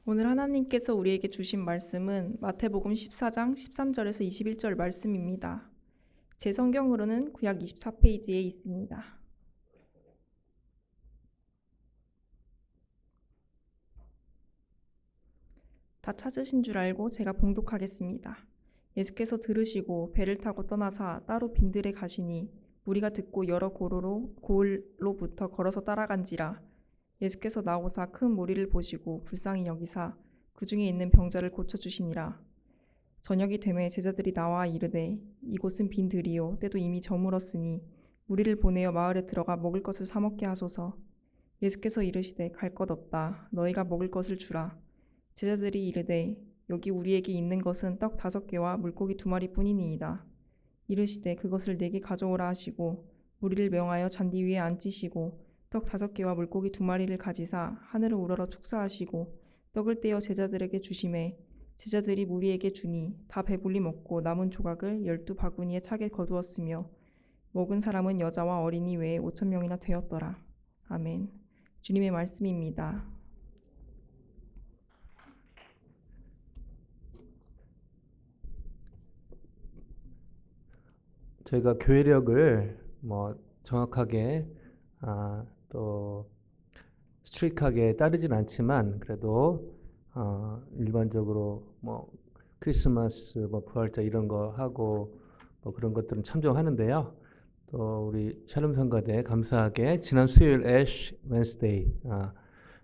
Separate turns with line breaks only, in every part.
오늘 하나님께서 우리에게 주신 말씀은 마태복음 14장 13절에서 21절 말씀입니다. 제 성경으로는 구약 24페이지에 있습니다. 다 찾으신 줄 알고 제가 봉독하겠습니다. 예수께서 들으시고 배를 타고 떠나사 따로 빈들에 가시니 무리가 듣고 여러 고을로부터 걸어서 따라간지라. 예수께서 나오사 큰 무리를 보시고 불쌍히 여기사 그 중에 있는 병자를 고쳐주시니라. 저녁이 되매 제자들이 나와 이르되 이곳은 빈 들이요 때도 이미 저물었으니 무리를 보내어 마을에 들어가 먹을 것을 사 먹게 하소서. 예수께서 이르시되 갈 것 없다. 너희가 먹을 것을 주라. 제자들이 이르되 여기 우리에게 있는 것은 떡 5개와 물고기 2마리뿐이니이다. 이르시되 그것을 내게 가져오라 하시고 무리를 명하여 잔디 위에 앉히시고 떡 5개와 물고기 2마리를 가지사 하늘을 우러러 축사하시고 떡을 떼어 제자들에게 주시매 제자들이 무리에게 주니 다 배불리 먹고 남은 조각을 12바구니에 차게 거두었으며 먹은 사람은 여자와 어린이 외에 5,000명이나 되었더라. 아멘. 주님의 말씀입니다.
저희가 교회력을 정확하게 또 스트릭하게 따르진 않지만 그래도 일반적으로 크리스마스 부활절 이런 거 하고 그런 것들은 참조하는데요. 또 우리 샬롬 성가대 감사하게 지난 수요일 애쉬 웬스데이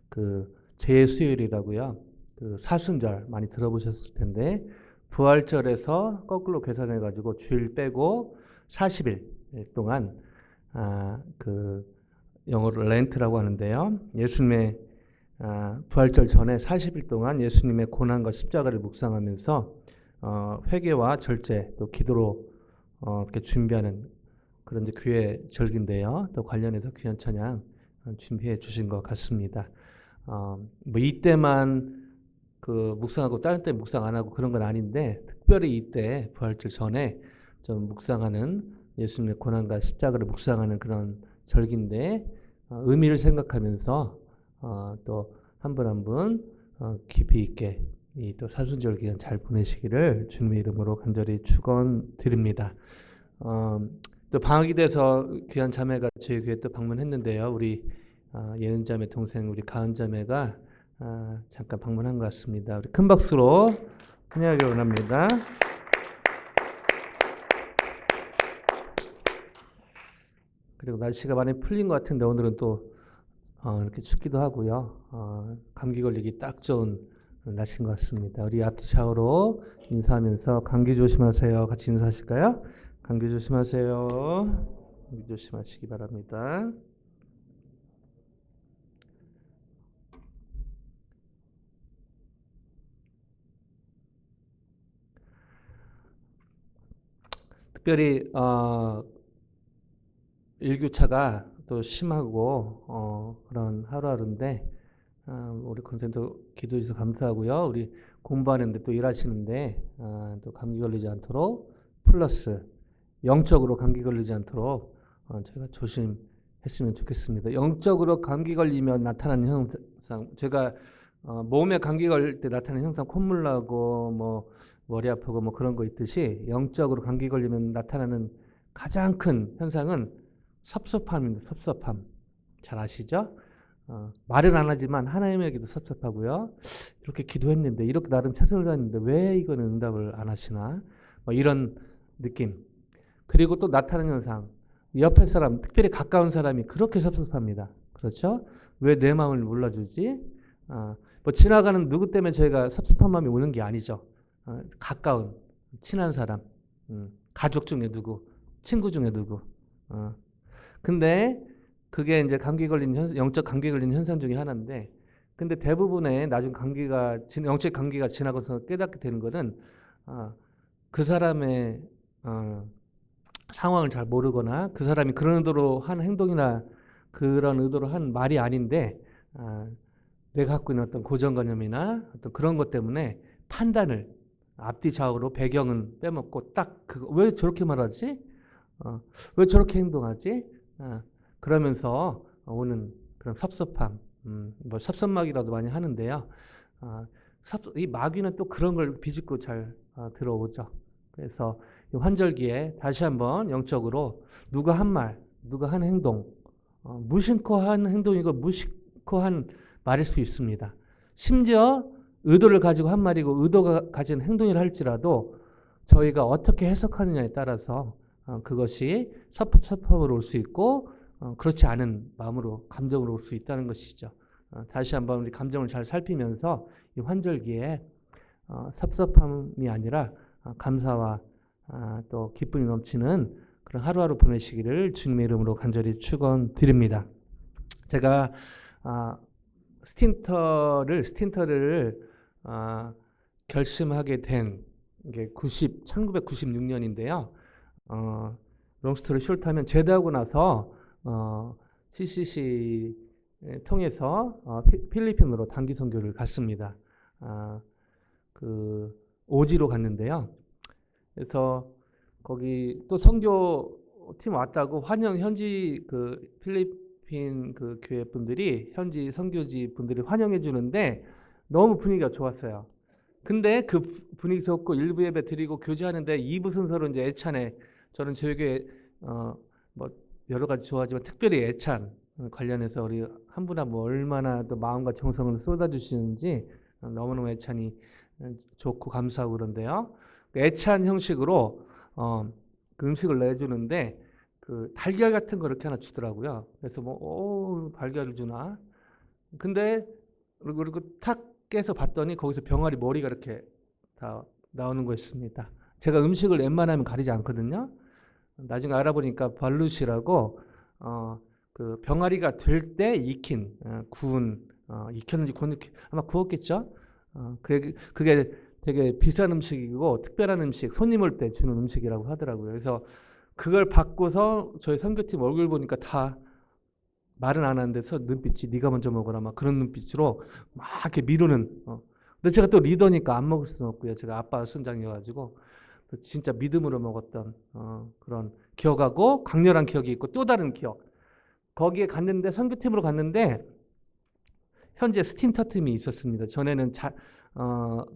그 제수요일이라고요. 그 사순절 많이 들어보셨을 텐데 부활절에서 거꾸로 계산해 가지고 주일 빼고 40일 동안 그 영어로 렌트라고 하는데요. 예수님의 부활절 전에 40일 동안 예수님의 고난과 십자가를 묵상하면서 회개와 절제 또 기도로 이렇게 준비하는 그런 이제 교회 절기인데요. 또 관련해서 귀한 찬양 준비해 주신 것 같습니다. 이때만 그 묵상하고 다른 때 묵상 안 하고 그런 건 아닌데 특별히 이때 부활절 전에 좀 묵상하는 예수님의 고난과 십자가를 묵상하는 그런 절기인데 의미를 생각하면서 또 한 분 한 분 깊이 있게 이 또 사순절 기간 잘 보내시기를 주님의 이름으로 간절히 축원드립니다. 또 방학이 돼서 귀한 자매가 저희 교회 또 방문했는데요. 우리 예은 자매 동생 우리 가은 자매가 잠깐 방문한 것 같습니다. 우리 큰 박수로 환영하기 원합니다. 그리고 날씨가 많이 풀린 것 같은데 오늘은 또 이렇게 춥기도 하고요. 감기 걸리기 딱 좋은 날씨인 것 같습니다. 우리 앞뒤 좌우로 인사하면서 감기 조심하세요. 같이 인사하실까요? 감기 조심하세요. 감기 조심하시기 바랍니다. 특별히 일교차가 또 심하고 그런 하루하루인데 우리 권사님도 기도해 주셔서 감사하고요. 우리 공부하는데 또 일하시는데 또 감기 걸리지 않도록 플러스 영적으로 감기 걸리지 않도록 제가 조심했으면 좋겠습니다. 영적으로 감기 걸리면 나타나는 현상, 제가 몸에 감기 걸릴 때 나타나는 현상, 콧물 나고 머리 아프고 그런 거 있듯이 영적으로 감기 걸리면 나타나는 가장 큰 현상은 섭섭함입니다. 섭섭함. 잘 아시죠? 말은 안 하지만 하나님에게도 섭섭하고요. 이렇게 기도했는데 이렇게 나름 최선을 다했는데 왜 이거는 응답을 안 하시나? 이런 느낌. 그리고 또 나타나는 현상. 옆에 사람, 특별히 가까운 사람이 그렇게 섭섭합니다. 그렇죠? 왜 내 마음을 몰라주지? 지나가는 누구 때문에 저희가 섭섭한 마음이 오는 게 아니죠. 가까운, 친한 사람, 가족 중에 누구, 친구 중에 누구. 근데 그게 이제 영적 감기 걸리는 현상 중에 하나인데, 근데 대부분의 나중 영적 감기가 지나고서 깨닫게 되는 거는 그 사람의 상황을 잘 모르거나 그 사람이 그런 의도로 한 행동이나 그런 의도로 한 말이 아닌데 내가 갖고 있는 어떤 고정관념이나 어떤 그런 것 때문에 판단을 앞뒤 좌우로 배경은 빼먹고 딱 그거 왜 저렇게 말하지? 왜 저렇게 행동하지? 그러면서 오는 그런 섭섭함, 섭섭막이라도 많이 하는데요. 이 마귀는 또 그런 걸 비집고 잘 들어오죠. 그래서 이 환절기에 다시 한번 영적으로 누가 한 말, 누가 한 행동, 무심코 한 행동이고 무심코 한 말일 수 있습니다. 심지어 의도를 가지고 한 말이고 의도가 가진 행동이라 할지라도 저희가 어떻게 해석하느냐에 따라서 그것이 섭섭함으로 올 수 있고 그렇지 않은 마음으로 감정으로 올 수 있다는 것이죠. 다시 한번 우리 감정을 잘 살피면서 이 환절기에 섭섭함이 아니라 감사와 또 기쁨이 넘치는 그런 하루하루 보내시기를 주님의 이름으로 간절히 축원드립니다. 제가 스틴터를 결심하게 된 게 1996년인데요. 롱스토리 숏하면 제대하고 나서 CCC 통해서 필리핀으로 단기 선교를 갔습니다. 그 오지로 갔는데요. 그래서 거기 또 선교팀 왔다고 현지 그 필리핀 그 교회 분들이 현지 선교지 분들이 환영해 주는데 너무 분위기가 좋았어요. 근데 그 분위기 좋고 일부 예배 드리고 교제하는데 2부 순서로 이제 애찬에 저는 저희 교회 뭐 여러 가지 좋아하지만 특별히 애찬 관련해서 우리 한 분 한 분 얼마나 또 마음과 정성을 쏟아주시는지 너무너무 애찬이 좋고 감사하고 그런데요. 애찬 형식으로 그 음식을 내주는데 그 달걀 같은 거 이렇게 하나 주더라고요. 그래서 달걀을 주나? 근데 그리고 탁 깨서 봤더니 거기서 병아리 머리가 이렇게 다 나오는 거였습니다. 제가 음식을 웬만하면 가리지 않거든요. 나중에 알아보니까 발룻이라고 그 병아리가 될 때 익힌 구운 익혔는지 아마 구웠겠죠. 그게 되게 비싼 음식이고 특별한 음식, 손님 올 때 주는 음식이라고 하더라고요. 그래서 그걸 받고서 저희 선교팀 얼굴 보니까 다 말은 안 하는데서 눈빛이 네가 먼저 먹어라 막 그런 눈빛으로 막 이렇게 미루는. 근데 제가 또 리더니까 안 먹을 수는 없고요. 제가 아빠 순장이어가지고 진짜 믿음으로 먹었던 그런 기억하고 강렬한 기억이 있고 또 다른 기억. 거기에 갔는데 선교팀으로 갔는데 현재 스틴터 팀이 있었습니다. 전에는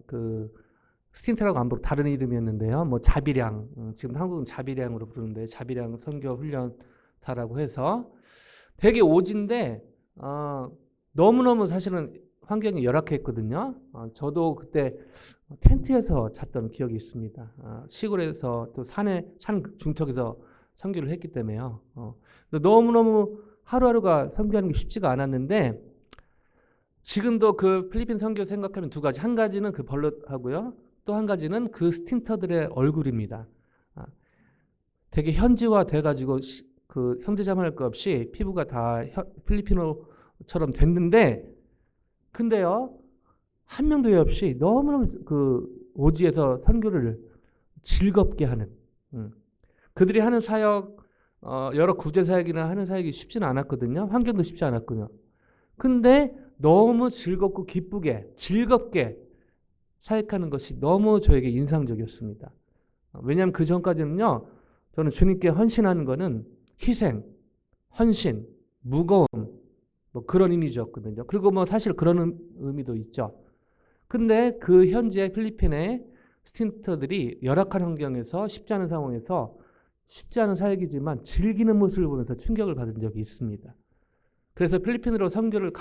그 스틴터라고 안 부르고 다른 이름이었는데요. 뭐 자비량, 지금 한국은 자비량으로 부르는데 자비량 선교 훈련사라고 해서 되게 오지인데 너무너무 사실은 환경이 열악했거든요. 저도 그때 텐트에서 잤던 기억이 있습니다. 시골에서 또 산 중턱에서 선교를 했기 때문에요. 너무너무 하루하루가 선교하는 게 쉽지가 않았는데 지금도 그 필리핀 선교 생각하면 두 가지. 한 가지는 그 벌릇하고요. 또 한 가지는 그 스틴터들의 얼굴입니다. 되게 현지화 돼가지고 그 형제자매할 것 없이 피부가 다 필리핀어처럼 됐는데 근데요 한 명도 예 없이 너무너무 그 오지에서 선교를 즐겁게 하는 그들이 하는 사역 여러 구제 사역이나 하는 사역이 쉽지는 않았거든요. 환경도 쉽지 않았거든요. 근데 너무 즐겁고 기쁘게 즐겁게 사역하는 것이 너무 저에게 인상적이었습니다. 왜냐하면 그 전까지는요 저는 주님께 헌신하는 거는 희생, 헌신, 무거움 뭐 그런 이미지였거든요. 그리고 뭐 사실 그런 의미도 있죠. 근데 그 현재 필리핀의 스틴터들이 열악한 환경에서 쉽지 않은 상황에서 쉽지 않은 사역이지만 즐기는 모습을 보면서 충격을 받은 적이 있습니다. 그래서 필리핀으로 선교를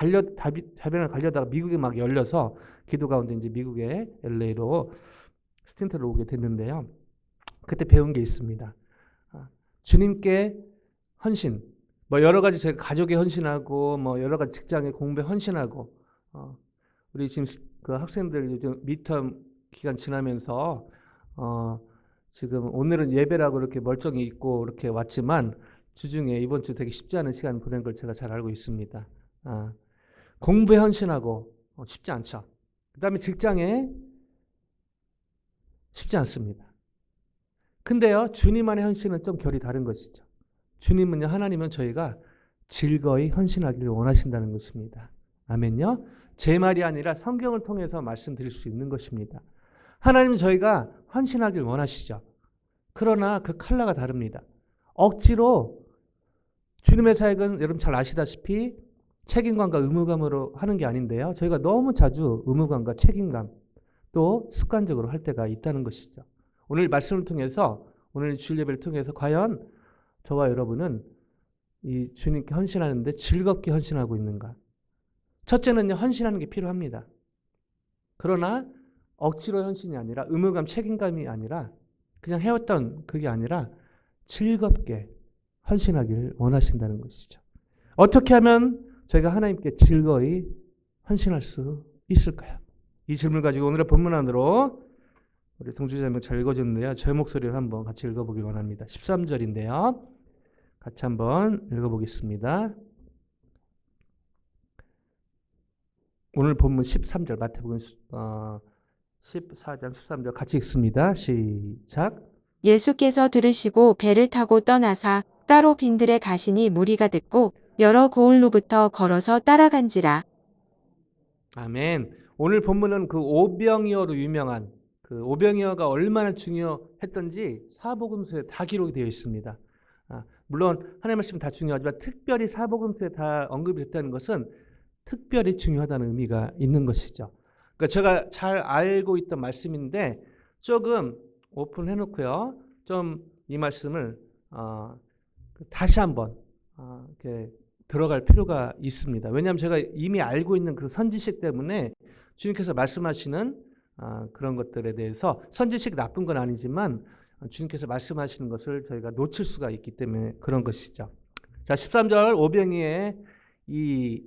자변을 가려다가 미국에 막 열려서 기도 가운데 이제 미국의 LA로 스틴터를 오게 됐는데요. 그때 배운 게 있습니다. 주님께 헌신, 뭐 여러 가지 제가 가족에 헌신하고 뭐 여러 가지 직장에 공부에 헌신하고 우리 지금 그 학생들 요즘 미텀 기간 지나면서 지금 오늘은 예배라고 이렇게 멀쩡히 있고 이렇게 왔지만 주중에 이번 주 되게 쉽지 않은 시간 보낸 걸 제가 잘 알고 있습니다. 공부에 헌신하고 쉽지 않죠. 그다음에 직장에 쉽지 않습니다. 근데요 주님 안의 헌신은 좀 결이 다른 것이죠. 주님은요 하나님은 저희가 즐거이 헌신하기를 원하신다는 것입니다. 아멘요. 제 말이 아니라 성경을 통해서 말씀드릴 수 있는 것입니다. 하나님은 저희가 헌신하기를 원하시죠. 그러나 그 컬러가 다릅니다. 억지로 주님의 사역은 여러분 잘 아시다시피 책임감과 의무감으로 하는 게 아닌데요. 저희가 너무 자주 의무감과 책임감 또 습관적으로 할 때가 있다는 것이죠. 오늘 말씀을 통해서 오늘 주일 예배를 통해서 과연 저와 여러분은 이 주님께 헌신하는데 즐겁게 헌신하고 있는가? 첫째는요, 헌신하는 게 필요합니다. 그러나 억지로 헌신이 아니라 의무감, 책임감이 아니라 그냥 해왔던 그게 아니라 즐겁게 헌신하기를 원하신다는 것이죠. 어떻게 하면 저희가 하나님께 즐거이 헌신할 수 있을까요? 이 질문을 가지고 오늘의 본문 안으로 우리 동주자님 잘 읽어줬는데요. 제 목소리를 한번 같이 읽어보기 원합니다. 13절인데요. 같이 한번 읽어보겠습니다. 오늘 본문 13절 마태복음 14장 13절 같이 읽습니다. 시작.
예수께서 들으시고 배를 타고 떠나사 따로 빈들에 가시니 무리가 듣고 여러 고을로부터 걸어서 따라간지라.
아멘. 오늘 본문은 그 오병이어로 유명한 그 오병이어가 얼마나 중요했던지 사복음서에 다 기록이 되어 있습니다. 물론 하나님의 말씀은 다 중요하지만 특별히 사복음서에 다 언급이 됐다는 것은 특별히 중요하다는 의미가 있는 것이죠. 그러니까 제가 잘 알고 있던 말씀인데 조금 오픈해 놓고요. 좀 이 말씀을 다시 한번 이렇게 들어갈 필요가 있습니다. 왜냐하면 제가 이미 알고 있는 그 선지식 때문에 주님께서 말씀하시는 그런 것들에 대해서 선지식 나쁜 건 아니지만 주님께서 말씀하시는 것을 저희가 놓칠 수가 있기 때문에 그런 것이죠. 자, 13절 오병이의 이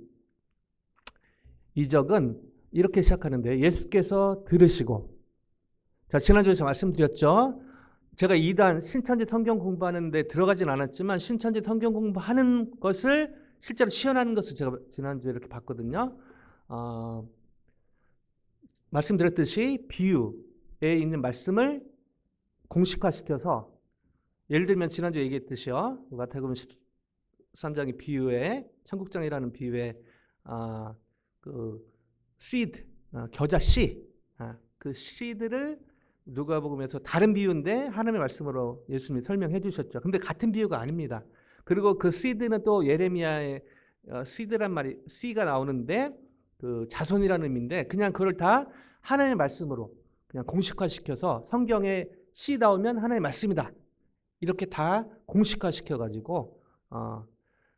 이적은 이렇게 시작하는데 예수께서 들으시고, 자, 지난주에 제가 말씀드렸죠. 제가 2단 신천지 성경 공부하는데 들어가진 않았지만 신천지 성경 공부하는 것을 실제로 시연하는 것을 제가 지난주에 이렇게 봤거든요. 말씀드렸듯이 비유에 있는 말씀을 공식화시켜서, 예를 들면 지난주에 얘기했듯이요. 마태복음 13장의 비유에, 청국장이라는 비유에 그 seed, 겨자 씨, 그 씨들을 누가복음에서 다른 비유인데 하나님의 말씀으로 예수님이 설명해 주셨죠. 근데 같은 비유가 아닙니다. 그리고 그 seed는 또 예레미야의 seed란 말이 씨가 나오는데 그 자손이라는 의미인데 그냥 그걸 다 하나님의 말씀으로 그냥 공식화시켜서 성경에 씨 나오면 하나님의 말씀이다. 이렇게 다 공식화시켜가지고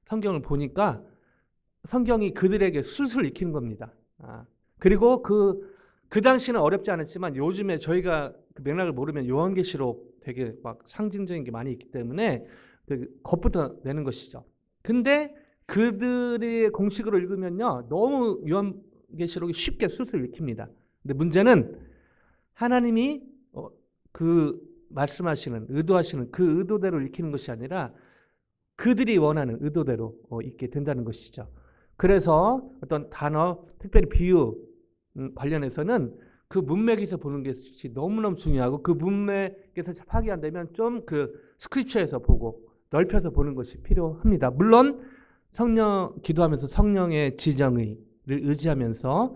성경을 보니까 성경이 그들에게 술술 익히는 겁니다. 그리고 그 당시는 어렵지 않았지만 요즘에 저희가 그 맥락을 모르면 요한계시록 되게 막 상징적인 게 많이 있기 때문에 겁부터 내는 것이죠. 근데 그들의 공식으로 읽으면요 너무 요한계시록이 쉽게 술술 읽힙니다. 근데 문제는 하나님이 그 말씀하시는 의도하시는 그 의도대로 읽히는 것이 아니라 그들이 원하는 의도대로 읽게 된다는 것이죠. 그래서 어떤 단어, 특별히 비유 관련해서는 그 문맥에서 보는 것이 너무너무 중요하고 그 문맥에서 파악이 안 되면 좀 그 스크립처에서 보고 넓혀서 보는 것이 필요합니다. 물론 성령 기도하면서 성령의 지정의를 의지하면서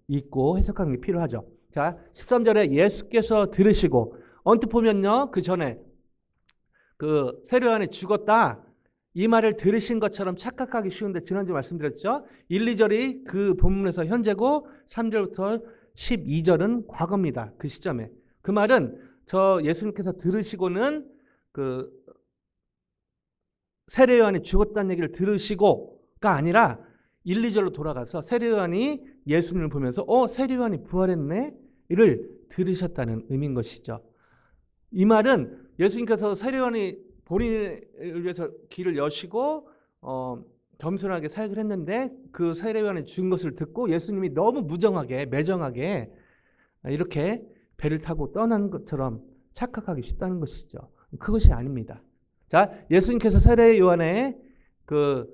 읽고 해석하는 게 필요하죠. 자, 13절에 예수께서 들으시고, 언뜻 보면요 그 전에 그 세례요한이 죽었다 이 말을 들으신 것처럼 착각하기 쉬운데 지난주 말씀드렸죠. 1, 2절이 그 본문에서 현재고 3절부터 12절은 과거입니다. 그 시점에. 그 말은 저 예수님께서 들으시고는 그 세례요한이 죽었다는 얘기를 들으시고가 아니라 1, 2절로 돌아가서 세례요한이 예수님을 보면서 세례요한이 부활했네? 이를 들으셨다는 의미인 것이죠. 이 말은 예수님께서 세례요한이 본인을 위해서 길을 여시고 겸손하게 사역을 했는데 그 세례요한이 죽은 것을 듣고 예수님이 너무 무정하게 매정하게 이렇게 배를 타고 떠난 것처럼 착각하기 쉽다는 것이죠. 그것이 아닙니다. 자, 예수님께서 세례요한의 그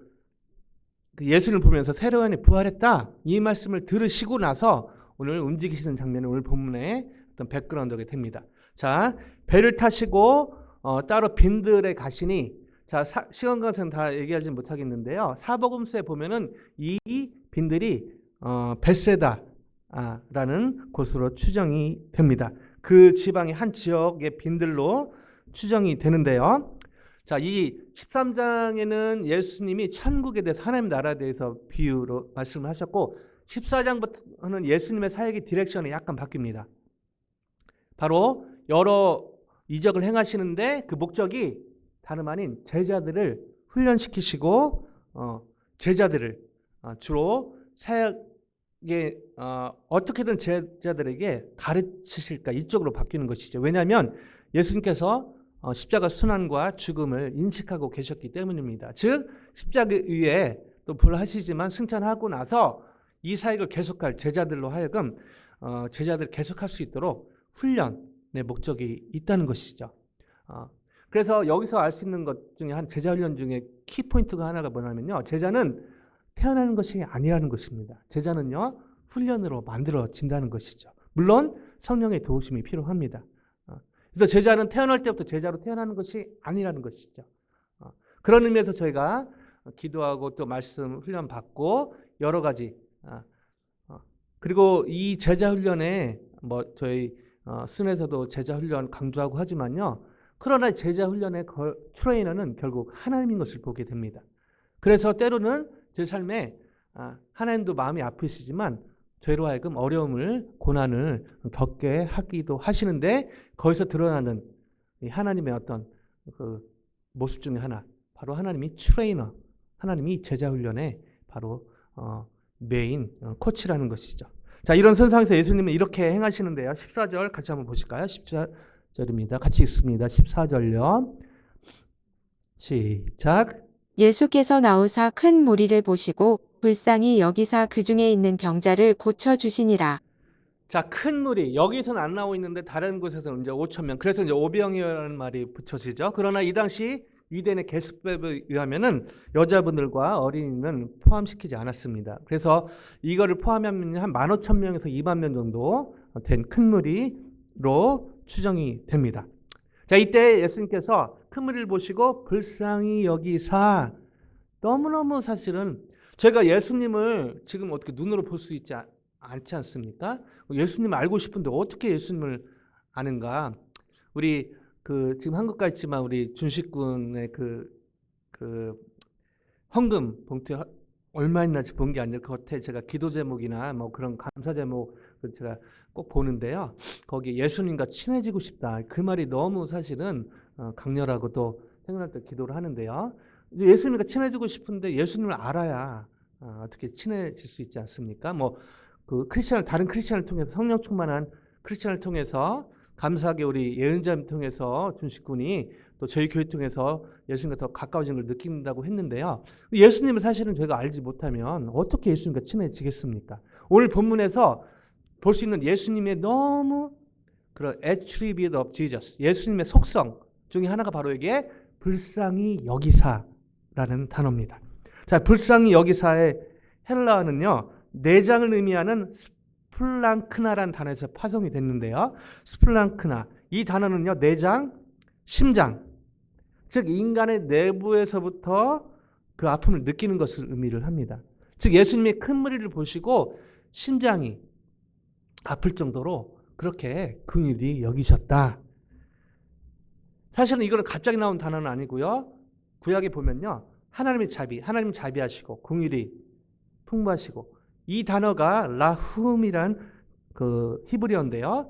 예수님을 보면서 세례요한이 부활했다 이 말씀을 들으시고 나서 오늘 움직이시는 장면이 오늘 본문의 어떤 백그라운드가 됩니다. 자, 배를 타시고 따로 빈들에 가시니, 자, 시간 관계상 다 얘기하지 못하겠는데요. 사복음서에 보면은 이 빈들이 벳세다라는 곳으로 추정이 됩니다. 그 지방의 한 지역의 빈들로 추정이 되는데요. 자, 이 13장에는 예수님이 천국에 대해서 하나님 나라에 대해서 비유로 말씀을 하셨고 14장부터는 예수님의 사역의 디렉션이 약간 바뀝니다. 바로 여러 이적을 행하시는데 그 목적이 다름 아닌 제자들을 훈련시키시고 제자들을 주로 사역에 어떻게든 제자들에게 가르치실까 이쪽으로 바뀌는 것이죠. 왜냐하면 예수님께서 십자가 순환과 죽음을 인식하고 계셨기 때문입니다. 즉 십자가 위에 또 부활하시지만 승천하고 나서 이 사역을 계속할 제자들로 하여금 제자들을 계속할 수 있도록 훈련의 목적이 있다는 것이죠. 그래서 여기서 알 수 있는 것 중에 한 제자 훈련 중에 키포인트가 하나가 뭐냐면요. 제자는 태어나는 것이 아니라는 것입니다. 제자는요. 훈련으로 만들어진다는 것이죠. 물론 성령의 도우심이 필요합니다. 그래서 제자는 태어날 때부터 제자로 태어나는 것이 아니라는 것이죠. 그런 의미에서 저희가 기도하고 또 말씀 훈련 받고 여러 가지 그리고 이 제자 훈련에 뭐 저희 순에서도 제자 훈련 강조하고 하지만요. 그러나 제자 훈련의 트레이너는 결국 하나님인 것을 보게 됩니다. 그래서 때로는 제 삶에 하나님도 마음이 아프시지만 죄로 하여금 어려움을 고난을 겪게 하기도 하시는데 거기서 드러나는 이 하나님의 어떤 그 모습 중에 하나 바로 하나님이 트레이너 하나님이 제자 훈련의 바로 메인 코치라는 것이죠. 자, 이런 선상에서 예수님은 이렇게 행하시는데요. 14절 같이 한번 보실까요? 14절입니다. 같이 읽습니다. 14절요. 시작.
예수께서 나오사 큰 무리를 보시고 불쌍히 여기사 그 중에 있는 병자를 고쳐주시니라.
자, 큰 무리 여기서는 안 나오고 있는데 다른 곳에서는 이제 5,000명. 그래서 이제 오병이어라는 말이 붙여지죠. 그러나 이 당시 유대인의 계습법에 의하면은 여자분들과 어린이는 포함시키지 않았습니다. 그래서 이거를 포함하면 한 15,000명에서 2만 명 정도 된 큰 무리로 추정이 됩니다. 자, 이때 예수님께서 큰 무리를 보시고 불쌍히 여기사 너무너무 사실은 저희가 예수님을 지금 어떻게 눈으로 볼 수 있지 않지 않습니까? 예수님을 알고 싶은데 어떻게 예수님을 아는가? 우리 지금 한국 가 있지만 우리 준식군의 그 헌금 봉투에 얼마 있는지 본 게 아니라 그 겉에 제가 기도 제목이나 뭐 그런 감사 제목을 제가 꼭 보는데요. 거기 예수님과 친해지고 싶다. 그 말이 너무 사실은 강렬하고 또 생각날 때 기도를 하는데요. 예수님과 친해지고 싶은데 예수님을 알아야 어떻게 친해질 수 있지 않습니까? 뭐 그 다른 크리스천을 통해서 성령 충만한 크리스천을 통해서 감사하게 우리 예언자를 통해서 준식군이 또 저희 교회 통해서 예수님과 더 가까워진 걸 느낀다고 했는데요. 예수님을 사실은 저희가 알지 못하면 어떻게 예수님과 친해지겠습니까? 오늘 본문에서 볼 수 있는 예수님의 너무 그런 attribute of Jesus, 예수님의 속성 중에 하나가 바로 이게 불쌍히 여기사라는 단어입니다. 자, 불쌍히 여기사의 헬라어는요. 내장을 의미하는 스플랑크나라는 단어에서 파송이 됐는데요. 스플랑크나 이 단어는요. 내장, 심장 즉 인간의 내부에서부터 그 아픔을 느끼는 것을 의미를 합니다. 즉 예수님의 큰 무리를 보시고 심장이 아플 정도로 그렇게 긍휼히 여기셨다. 사실은 이거는 갑자기 나온 단어는 아니고요. 구약에 보면요. 하나님 자비하시고 긍휼이 풍부하시고 이 단어가 라훔이란 그 히브리어인데요.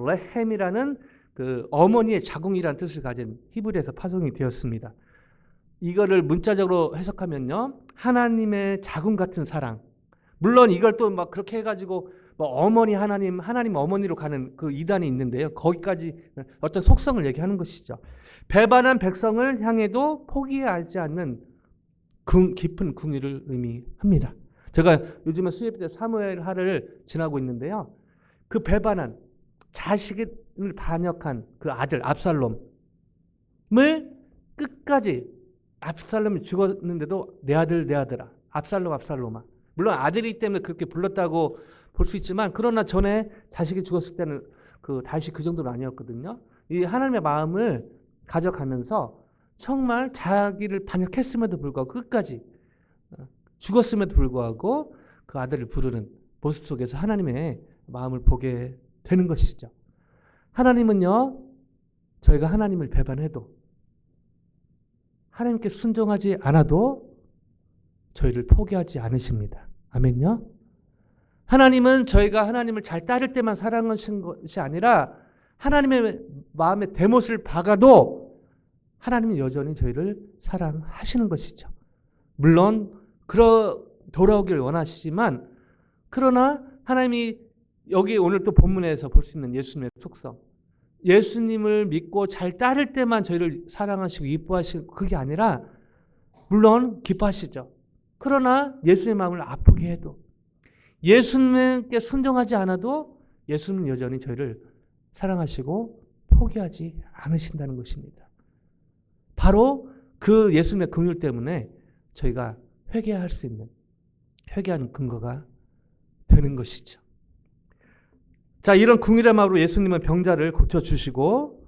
레헴이라는 그 어머니의 자궁이라는 뜻을 가진 히브리에서 파송이 되었습니다. 이거를 문자적으로 해석하면요. 하나님의 자궁 같은 사랑. 물론 이걸 또 막 그렇게 해가지고 뭐 어머니 하나님 어머니로 가는 그 이단이 있는데요. 거기까지 어떤 속성을 얘기하는 것이죠. 배반한 백성을 향해도 포기하지 않는 깊은 긍휼을 의미합니다. 제가 요즘에 수협 때 사무엘하를 지나고 있는데요. 그 배반한 자식을 반역한 그 아들 압살롬을 끝까지 압살롬이 죽었는데도 내 아들아 압살롬아 물론 아들이기 때문에 그렇게 불렀다고 볼 수 있지만 그러나 전에 자식이 죽었을 때는 그 다윗이 그 정도는 아니었거든요. 이 하나님의 마음을 가져가면서 정말 자기를 반역했음에도 불구하고 끝까지 죽었음에도 불구하고 그 아들을 부르는 모습 속에서 하나님의 마음을 보게 되는 것이죠. 하나님은요, 저희가 하나님을 배반해도 하나님께 순종하지 않아도 저희를 포기하지 않으십니다. 아멘요? 하나님은 저희가 하나님을 잘 따를 때만 사랑하신 것이 아니라 하나님의 마음의 대못을 박아도 하나님은 여전히 저희를 사랑하시는 것이죠. 물론 돌아오길 원하시지만 그러나 하나님이 여기 오늘 또 본문에서 볼 수 있는 예수님의 속성, 예수님을 믿고 잘 따를 때만 저희를 사랑하시고 이뻐하시고 그게 아니라 물론 기뻐하시죠. 그러나 예수님의 마음을 아프게 해도 예수님께 순종하지 않아도 예수님은 여전히 저희를 사랑하시고 포기하지 않으신다는 것입니다. 바로 그 예수님의 긍휼 때문에 저희가 회개할 수 있는 회개하는 근거가 되는 것이죠. 자, 이런 긍휼의 마음으로 예수님은 병자를 고쳐주시고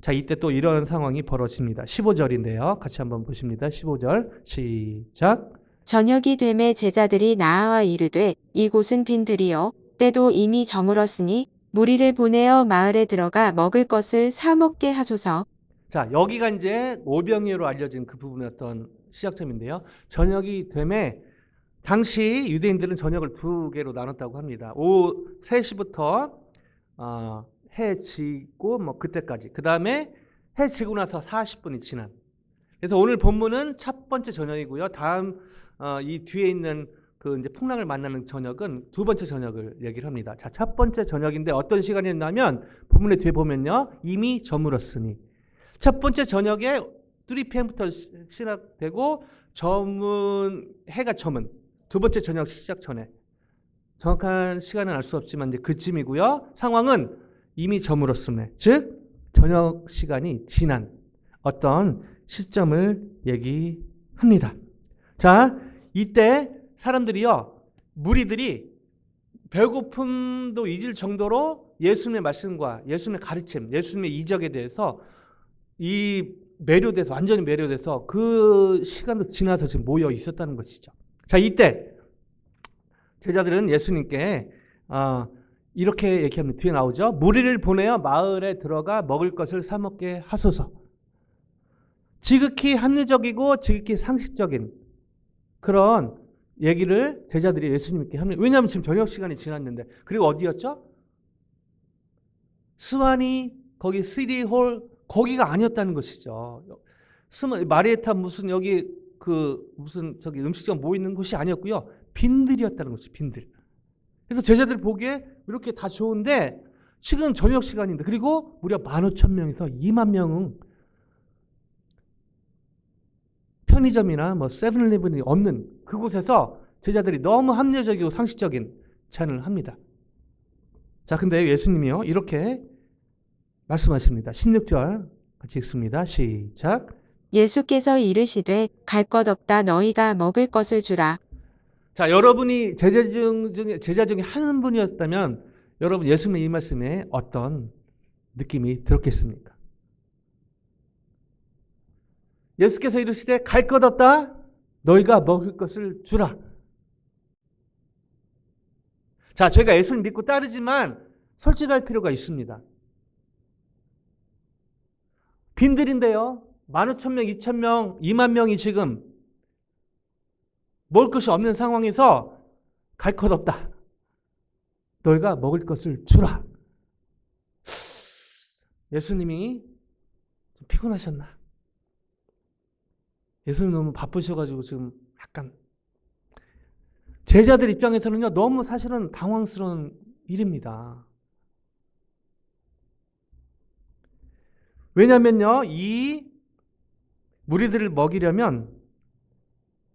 자, 이때 또 이런 상황이 벌어집니다. 15절인데요. 같이 한번 보십니다. 15절 시작.
저녁이 되매 제자들이 나아와 이르되 이곳은 빈들이요 때도 이미 저물었으니 무리를 보내어 마을에 들어가 먹을 것을 사 먹게 하소서.
자, 여기가 이제 오병이어로 알려진 그 부분의 어떤 시작점인데요. 저녁이 되매 당시 유대인들은 저녁을 두 개로 나눴다고 합니다. 오후 3시부터 해 지고 뭐 그때까지. 그 다음에 해 지고 나서 40분이 지난. 그래서 오늘 본문은 첫 번째 저녁이고요. 다음 이 뒤에 있는 그 이제 풍랑을 만나는 저녁은 두 번째 저녁을 얘기를 합니다. 자, 첫 번째 저녁인데 어떤 시간이었냐면 본문의 뒤에 보면요. 이미 저물었으니. 첫 번째 저녁에 3pm부터 시작되고 해가 저문. 두 번째 저녁 시작 전에. 정확한 시간은 알 수 없지만 이제 그쯤이고요. 상황은 이미 저물었음에, 즉 저녁 시간이 지난 어떤 시점을 얘기합니다. 자, 이때 사람들이요, 무리들이 배고픔도 잊을 정도로 예수님의 말씀과 예수님의 가르침, 예수님의 이적에 대해서 완전히 매료돼서 그 시간도 지나서 지금 모여 있었다는 것이죠. 자, 이때 제자들은 예수님께 이렇게 얘기합니다. 뒤에 나오죠. 무리를 보내어 마을에 들어가 먹을 것을 사 먹게 하소서. 지극히 합리적이고 지극히 상식적인 그런 얘기를 제자들이 예수님께 합니다. 왜냐하면 지금 저녁 시간이 지났는데, 그리고 어디였죠? 스와니 거기 시티홀 거기가 아니었다는 것이죠. 마리에타 무슨 여기 무슨 저기 음식점 모이는 곳이 아니었고요. 빈들이었다는 것이죠. 빈들. 그래서 제자들 보기에 이렇게 다 좋은데 지금 저녁 시간인데, 그리고 무려 15,000명에서 2만 명은 편의점이나 뭐 세븐일레븐이 없는 그곳에서 제자들이 너무 합리적이고 상식적인 제안을 합니다. 자, 근데 예수님이요 이렇게 말씀하십니다. 16절 같이 읽습니다. 시작.
예수께서 이르시되 갈 것 없다 너희가 먹을 것을 주라.
자, 여러분이 제자 중에 한 분이었다면 여러분 예수님의 이 말씀에 어떤 느낌이 들었겠습니까? 예수께서 이르시되 갈 것 없다 너희가 먹을 것을 주라. 자, 저희가 예수님 믿고 따르지만 솔직할 필요가 있습니다. 빈들인데요. 15,000명, 2,000명, 2만 명이 지금 먹을 것이 없는 상황에서 갈 것 없다. 너희가 먹을 것을 주라. 예수님이 좀 피곤하셨나? 예수님 너무 바쁘셔가지고 지금 약간 제자들 입장에서는요 너무 사실은 당황스러운 일입니다. 왜냐면요 이 무리들을 먹이려면,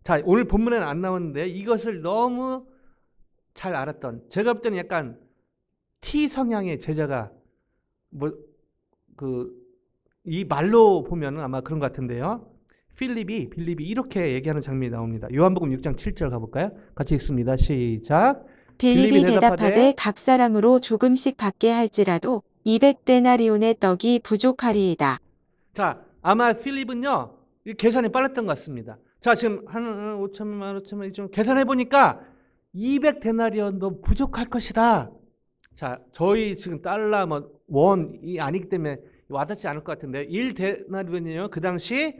자, 오늘 본문에는 안 나왔는데 이것을 너무 잘 알았던, 제가 볼 때는 약간 T 성향의 제자가 이 말로 보면은 아마 그런 것 같은데요. 빌립이 이렇게 얘기하는 장면이 나옵니다. 요한복음 6장 7절 가볼까요? 같이 읽습니다. 시작.
빌립이 대답하되 각 사람으로 조금씩 받게 할지라도 200데나리온의 떡이 부족하리이다.
자, 아마 필립은요 계산이 빨랐던 것 같습니다. 자, 지금 한 5천만 좀 계산해 보니까 200데나리온도 부족할 것이다. 자, 저희 지금 달러 원이 아니기 때문에 와닿지 않을 것 같은데 1데나리온이요 그 당시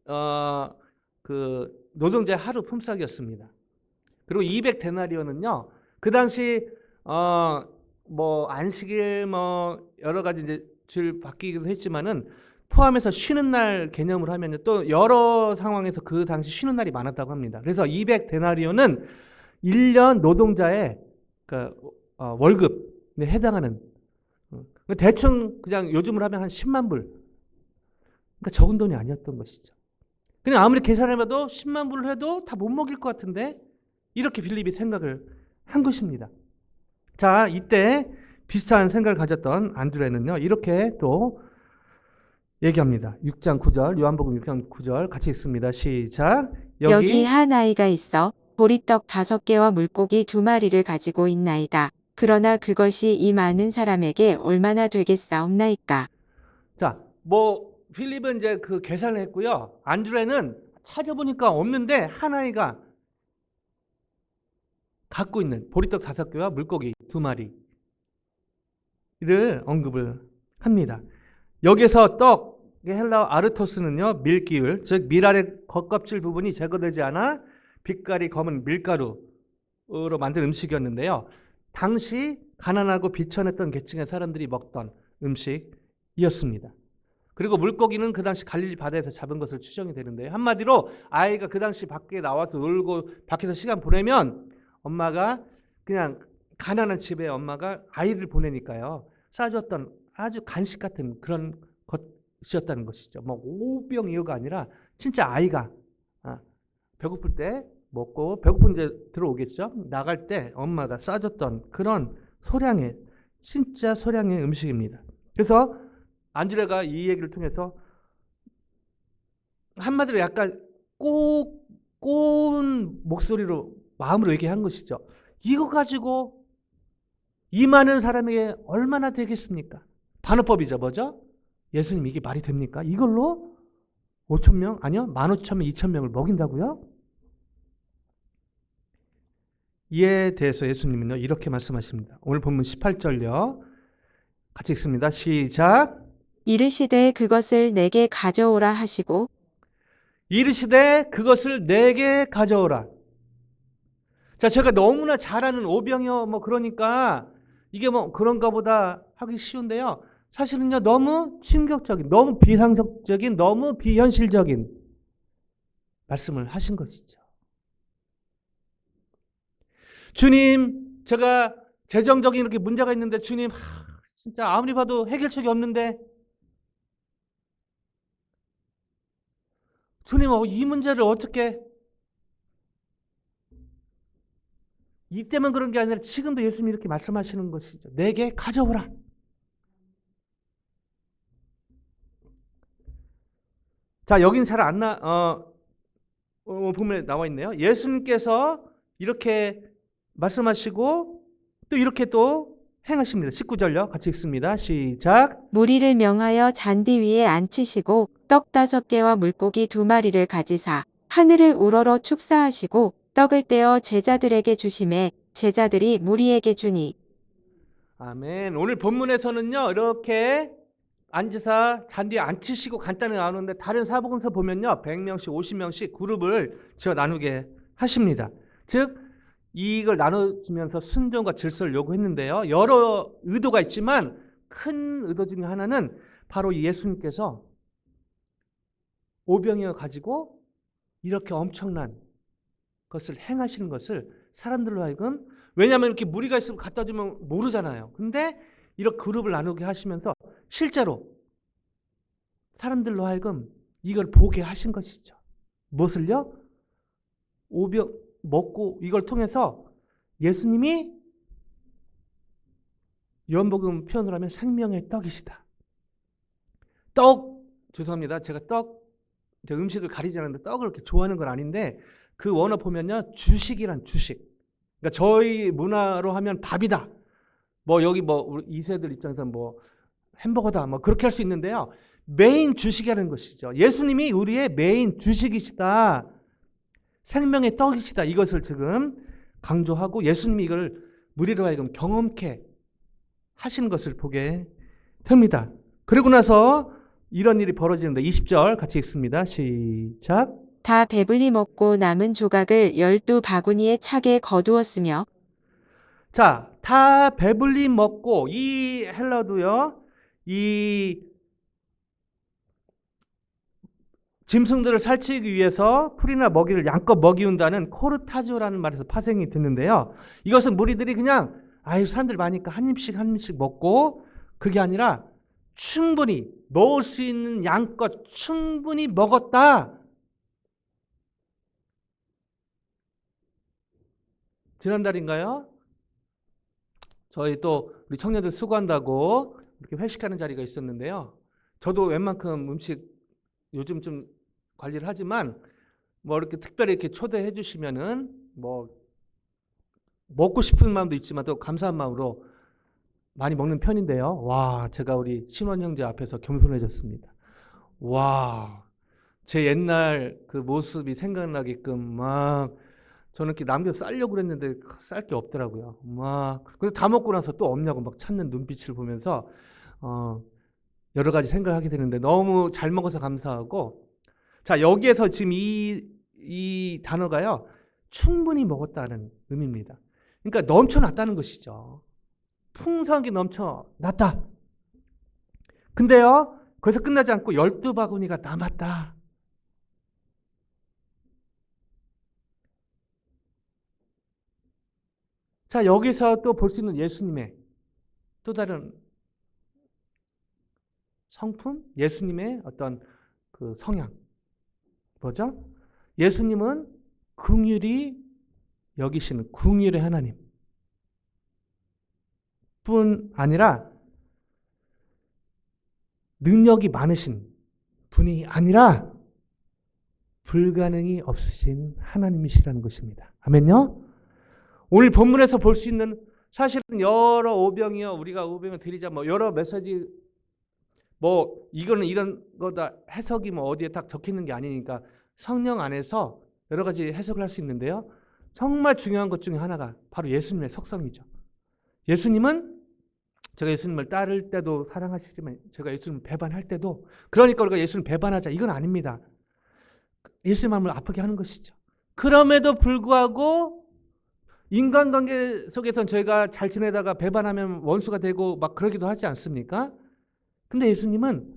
그 노동자의 하루 품삯이었습니다. 그리고 200데나리온은요. 그 당시 뭐 안식일 뭐 여러 가지 이제 줄 바뀌기도 했지만은 포함해서 쉬는 날 개념으로 하면요. 또 여러 상황에서 그 당시 쉬는 날이 많았다고 합니다. 그래서 200데나리온은 1년 노동자의 그 월급에 해당하는 대충 그냥 요즘으로 하면 한 10만 불. 그러니까 적은 돈이 아니었던 것이죠. 그냥 아무리 계산해봐도 10만 불을 해도 다 못 먹일 것 같은데 이렇게 빌립이 생각을 한 것입니다. 자, 이때 비슷한 생각을 가졌던 안드레는요. 이렇게 또 얘기합니다. 6장 9절 요한복음 6장 9절 같이 읽습니다. 시작.
여기 한 아이가 있어 보리떡 5개와 물고기 2마리를 가지고 있나이다. 그러나 그것이 이 많은 사람에게 얼마나 되겠사옵나이까.
자, 뭐 필립은 이제 그 계산을 했고요. 안드레는 찾아보니까 없는데 한 아이가 갖고 있는 보리떡 5개와 물고기 2마리를 언급을 합니다. 여기서 떡의 헬라어 아르토스는요, 밀기울, 즉 밀알의 겉껍질 부분이 제거되지 않아 빛깔이 검은 밀가루로 만든 음식이었는데요. 당시 가난하고 비천했던 계층의 사람들이 먹던 음식이었습니다. 그리고 물고기는 그 당시 갈릴리 바다에서 잡은 것을 추정이 되는데요. 한마디로 아이가 그 당시 밖에 나와서 놀고 밖에서 시간 보내면 엄마가 그냥 가난한 집에 엄마가 아이를 보내니까요. 싸줬던 아주 간식 같은 그런 것이었다는 것이죠. 뭐 오병이어가 아니라 진짜 아이가 배고플 때 먹고 배고픈 이제 들어오겠죠. 나갈 때 엄마가 싸줬던 그런 소량의 진짜 소량의 음식입니다. 그래서 안드레가 이 얘기를 통해서 한마디로 약간 꼬운 목소리로 마음으로 얘기한 것이죠. 이거 가지고 이 많은 사람에게 얼마나 되겠습니까? 반어법이죠. 뭐죠? 예수님 이게 말이 됩니까? 이걸로 5,000명? 아니요. 15,000명, 2,000명을 먹인다고요? 이에 대해서 예수님은요. 이렇게 말씀하십니다. 오늘 본문 18절요. 같이 읽습니다. 시작.
이르시되 그것을 내게 가져오라 하시고
이르시되 그것을 내게 가져오라. 자, 제가 너무나 잘 아는 오병이어 뭐 그러니까 이게 뭐 그런가 보다 하기 쉬운데요. 사실은요. 너무 충격적인, 너무 비상식적인, 너무 비현실적인 말씀을 하신 것이죠. 주님, 제가 재정적인 이렇게 문제가 있는데 주님, 진짜 아무리 봐도 해결책이 없는데 주님, 이 문제를 어떻게 이때만 그런 게 아니라 지금도 예수님이 이렇게 말씀하시는 것이죠. 내게 가져오라. 자, 여긴 잘 안 본문에 나와 있네요. 예수님께서 이렇게 말씀하시고 또 이렇게 또 행하십니다. 19절요. 같이 읽습니다. 시작.
무리를 명하여 잔디 위에 앉히시고 떡 5개와 물고기 2마리를 가지사 하늘을 우러러 축사하시고 떡을 떼어 제자들에게 주시매 제자들이 무리에게 주니.
아멘. 오늘 본문에서는요. 이렇게 앉으사 잔디에 앉히시고 간단히 나누는데 다른 사복음서 보면요. 100명씩 50명씩 그룹을 지어 나누게 하십니다. 즉 이걸 나눠주면서 순종과 질서를 요구했는데요. 여러 의도가 있지만 큰 의도 중에 하나는 바로 예수님께서 오병이어 가지고 이렇게 엄청난 것을 행하시는 것을 사람들로 하여금, 왜냐하면 이렇게 무리가 있으면 갖다 주면 모르잖아요. 근데 이렇게 그룹을 나누게 하시면서 실제로 사람들로 하여금 이걸 보게 하신 것이죠. 무엇을요? 오병 먹고 이걸 통해서 예수님이 요한복음 표현을 하면 생명의 떡이시다. 죄송합니다. 제가 음식을 가리지 않는데 떡을 그렇게 좋아하는 건 아닌데 그 원어 보면요. 주식이란 주식. 그러니까 저희 문화로 하면 밥이다. 뭐 여기 뭐 우리 2세들 입장에서는 뭐 햄버거다. 뭐 그렇게 할 수 있는데요. 메인 주식이라는 것이죠. 예수님이 우리의 메인 주식이시다. 생명의 떡이시다. 이것을 지금 강조하고 예수님이 이걸 무리로 하여금 경험케 하시는 것을 보게 됩니다. 그리고 나서 이런 일이 벌어지는데 20절 같이 읽습니다. 시작.
다 배불리 먹고 남은 조각을 12바구니에 차게 거두었으며
자, 다 배불리 먹고 이 헬라도요. 이 짐승들을 살치기 위해서 풀이나 먹이를 양껏 먹이운다는 코르타조라는 말에서 파생이 됐는데요. 이것은 무리들이 그냥 사람들 많으니까 한 입씩 한 입씩 먹고 그게 아니라 충분히 먹을 수 있는 양껏 충분히 먹었다. 지난달인가요? 저희 또 우리 청년들 수고한다고 이렇게 회식하는 자리가 있었는데요. 저도 웬만큼 음식 요즘 좀 관리를 하지만 뭐 이렇게 특별히 이렇게 초대해 주시면은 뭐 먹고 싶은 마음도 있지만 또 감사한 마음으로 많이 먹는 편인데요. 와, 제가 우리 신원 형제 앞에서 겸손해졌습니다. 와, 제 옛날 그 모습이 생각나게끔 막 저는 이렇게 남겨 싸려고 그랬는데 쌀 게 없더라고요. 막 근데 다 먹고 나서 또 없냐고 막 찾는 눈빛을 보면서 여러 가지 생각하게 되는데 너무 잘 먹어서 감사하고, 자, 여기에서 지금 이 단어가요, 충분히 먹었다는 의미입니다. 그러니까 넘쳐났다는 것이죠. 풍성하게 넘쳐났다. 근데요, 거기서 끝나지 않고 12바구니가 남았다. 자, 여기서 또 볼 수 있는 예수님의 또 다른 성품? 예수님의 어떤 그 성향. 뭐죠? 예수님은 긍휼히 여기시는 긍휼의 하나님 뿐 아니라 능력이 많으신 분이 아니라 불가능이 없으신 하나님이시라는 것입니다. 아멘요? 오늘 본문에서 볼 수 있는 사실은 여러 오병이요, 우리가 오병을 드리자 뭐 여러 메시지 뭐 이거는 이런 거다 해석이 뭐 어디에 딱 적혀 있는 게 아니니까 성령 안에서 여러 가지 해석을 할 수 있는데요. 정말 중요한 것 중에 하나가 바로 예수님의 속성이죠. 예수님은 제가 예수님을 따를 때도 사랑하시지만 제가 예수님을 배반할 때도, 그러니까 우리가 예수님을 배반하자 이건 아닙니다. 예수님 마음을 아프게 하는 것이죠. 그럼에도 불구하고 인간관계 속에서는 저희가 잘 지내다가 배반하면 원수가 되고 막 그러기도 하지 않습니까? 근데 예수님은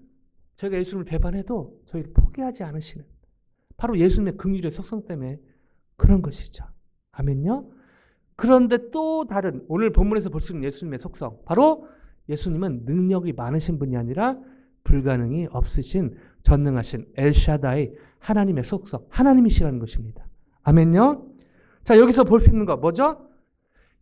저희가 예수님을 배반해도 저희를 포기하지 않으시는 바로 예수님의 긍휼의 속성 때문에 그런 것이죠. 아멘요? 그런데 또 다른 오늘 본문에서 볼 수 있는 예수님의 속성, 바로 예수님은 능력이 많으신 분이 아니라 불가능이 없으신 전능하신 엘샤다이 하나님의 속성, 하나님이시라는 것입니다. 아멘요? 자, 여기서 볼 수 있는 거 뭐죠?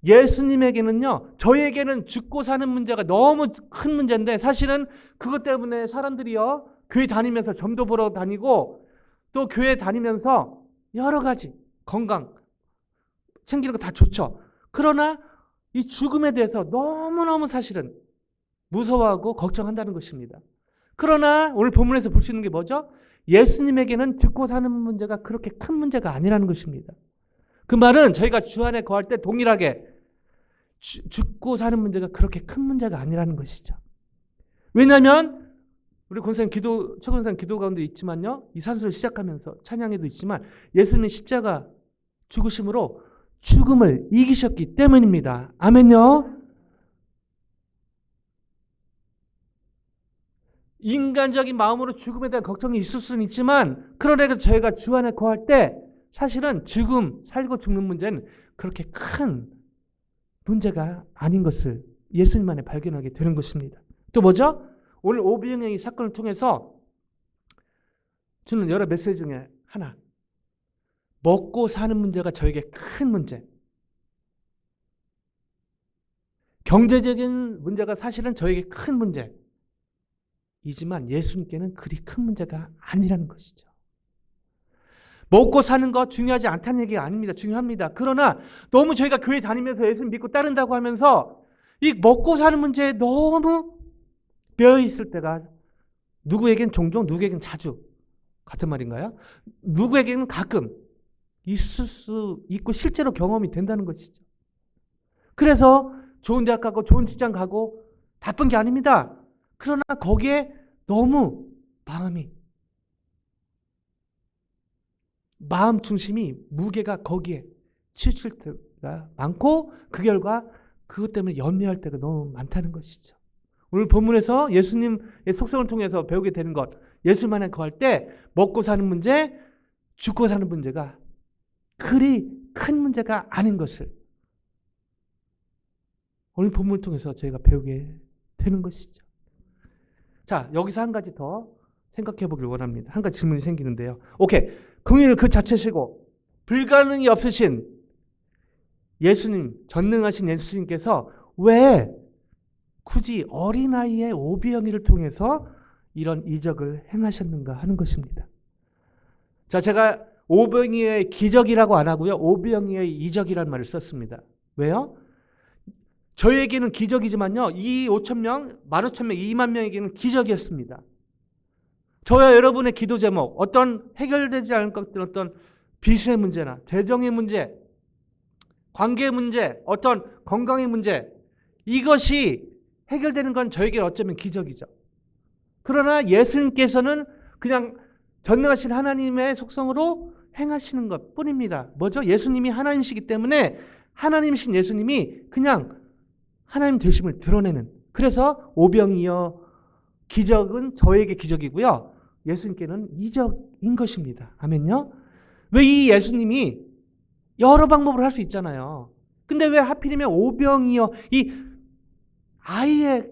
예수님에게는요, 저희에게는 죽고 사는 문제가 너무 큰 문제인데 사실은 그것 때문에 사람들이요, 교회 다니면서 점도 보러 다니고 또 교회 다니면서 여러 가지 건강 챙기는 거 다 좋죠. 그러나 이 죽음에 대해서 너무너무 사실은 무서워하고 걱정한다는 것입니다. 그러나 오늘 본문에서 볼 수 있는 게 뭐죠? 예수님에게는 죽고 사는 문제가 그렇게 큰 문제가 아니라는 것입니다. 그 말은 저희가 주 안에 거할 때 동일하게 죽고 사는 문제가 그렇게 큰 문제가 아니라는 것이죠. 왜냐하면 우리 권사님 기도, 최권사님 기도 가운데 있지만요, 이 산소를 시작하면서 찬양에도 있지만 예수님의 십자가 죽으심으로 죽음을 이기셨기 때문입니다. 아멘요? 인간적인 마음으로 죽음에 대한 걱정이 있을 수는 있지만 그러나 저희가 주 안에 거할 때 사실은 죽음, 살고 죽는 문제는 그렇게 큰 문제가 아닌 것을 예수님 안에 발견하게 되는 것입니다. 또 뭐죠? 오늘 오병이의 사건을 통해서 주는 여러 메시지 중에 하나, 먹고 사는 문제가 저에게 큰 문제, 경제적인 문제가 사실은 저에게 큰 문제이지만 예수님께는 그리 큰 문제가 아니라는 것이죠. 먹고 사는 거 중요하지 않다는 얘기가 아닙니다. 중요합니다. 그러나 너무 저희가 교회 다니면서 예수님 믿고 따른다고 하면서 이 먹고 사는 문제에 너무 매여 있을 때가 누구에겐 종종, 누구에겐 자주 같은 말인가요? 누구에게는 가끔 있을 수 있고 실제로 경험이 된다는 것이죠. 그래서 좋은 대학 가고 좋은 직장 가고 바쁜 게 아닙니다. 그러나 거기에 너무 마음 중심이 무게가 거기에 치우칠 때가 많고 그 결과 그것 때문에 염려할 때가 너무 많다는 것이죠. 오늘 본문에서 예수님의 속성을 통해서 배우게 되는 것, 예수님 안에 거할 때 먹고 사는 문제, 죽고 사는 문제가 그리 큰 문제가 아닌 것을 오늘 본문을 통해서 저희가 배우게 되는 것이죠. 자, 여기서 한 가지 더 생각해 보길 원합니다. 한 가지 질문이 생기는데요. 오케이. 긍휼은 그 자체시고 불가능이 없으신 예수님, 전능하신 예수님께서 왜 굳이 어린아이의 오병이를 통해서 이런 이적을 행하셨는가 하는 것입니다. 자, 제가 오병이의 기적이라고 안 하고요. 오병이의 이적이라는 말을 썼습니다. 왜요? 저에게는 기적이지만요. 이 5,000명, 15,000명, 2만 명에게는 기적이었습니다. 저와 여러분의 기도 제목, 어떤 해결되지 않을 것들, 어떤 빚의 문제나 재정의 문제, 관계의 문제, 어떤 건강의 문제, 이것이 해결되는 건 저에게는 어쩌면 기적이죠. 그러나 예수님께서는 그냥 전능하신 하나님의 속성으로 행하시는 것 뿐입니다. 뭐죠? 예수님이 하나님이시기 때문에 하나님이신 예수님이 그냥 하나님 되심을 드러내는, 그래서 오병이어 기적은 저에게 기적이고요. 예수님께는 이적인 것입니다. 아멘요? 왜 이 예수님이 여러 방법으로 할 수 있잖아요. 근데 왜 하필이면 오병이어 이 아이의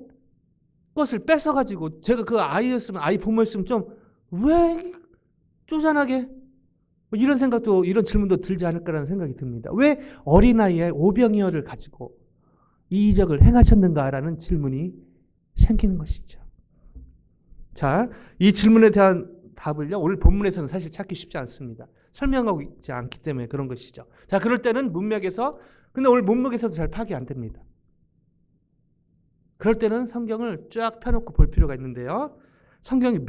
것을 뺏어가지고 제가 그 아이였으면, 아이 부모였으면 좀 왜 쪼잔하게 이런 생각도, 이런 질문도 들지 않을까라는 생각이 듭니다. 왜 어린아이의 오병이어를 가지고 이 이적을 행하셨는가라는 질문이 생기는 것이죠. 자, 이 질문에 대한 답을요, 오늘 본문에서는 사실 찾기 쉽지 않습니다. 설명하고 있지 않기 때문에 그런 것이죠. 자, 그럴 때는 문맥에서, 근데 오늘 문맥에서도 잘 파악이 안 됩니다. 그럴 때는 성경을 쫙 펴놓고 볼 필요가 있는데요. 성경의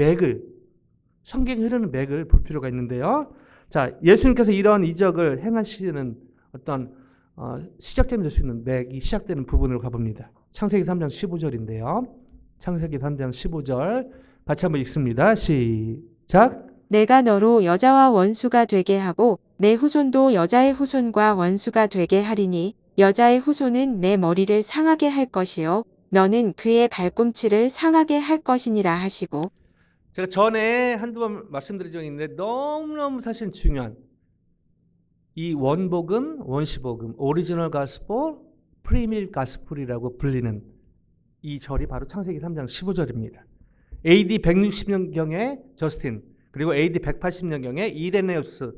흐르는 맥을 볼 필요가 있는데요. 자, 예수님께서 이런 이적을 행하시는 어떤 시작점이 될 수 있는 맥이 시작되는 부분으로 가봅니다. 창세기 3장 15절인데요. 창세기 3장 15절 같이 한번 읽습니다. 시작.
내가 너로 여자와 원수가 되게 하고 내 후손도 여자의 후손과 원수가 되게 하리니 여자의 후손은 내 머리를 상하게 할 것이요 너는 그의 발꿈치를 상하게 할 것이니라 하시고.
제가 전에 한두 번 말씀드린 적이 있는데 너무너무 사실 중요한 이 원복음, 원시복음, 오리지널 가스폴, 프리밀 가스폴이라고 불리는 이 절이 바로 창세기 3장 15절입니다. AD 160년경에 저스틴, 그리고 AD 180년경에 이레네우스로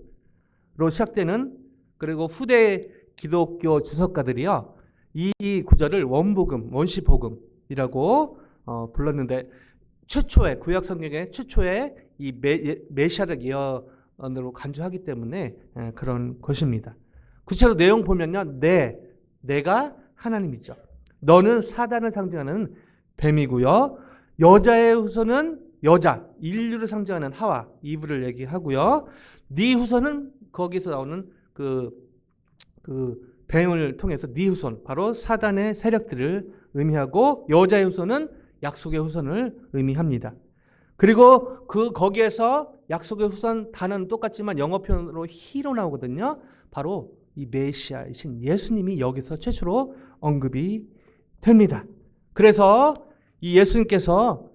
시작되는, 그리고 후대 기독교 주석가들이요, 이 구절을 원복음, 원시복음이라고 불렀는데, 최초의 구약 성경의 최초의 이 메시아적 예언으로 간주하기 때문에 그런 것입니다. 구체로 내용 보면요, 내가 하나님이죠. 너는 사단을 상징하는 뱀이고요. 여자의 후손은 여자, 인류를 상징하는 하와, 이브를 얘기하고요. 네 후손은 거기서 나오는 그 뱀을 통해서 네 후손, 바로 사단의 세력들을 의미하고, 여자의 후손은 약속의 후손을 의미합니다. 그리고 거기에서 약속의 후손 단어는 똑같지만 영어 표현으로 히로 나오거든요. 바로 이 메시아이신 예수님이 여기서 최초로 언급이 됩니다. 그래서 이 예수님께서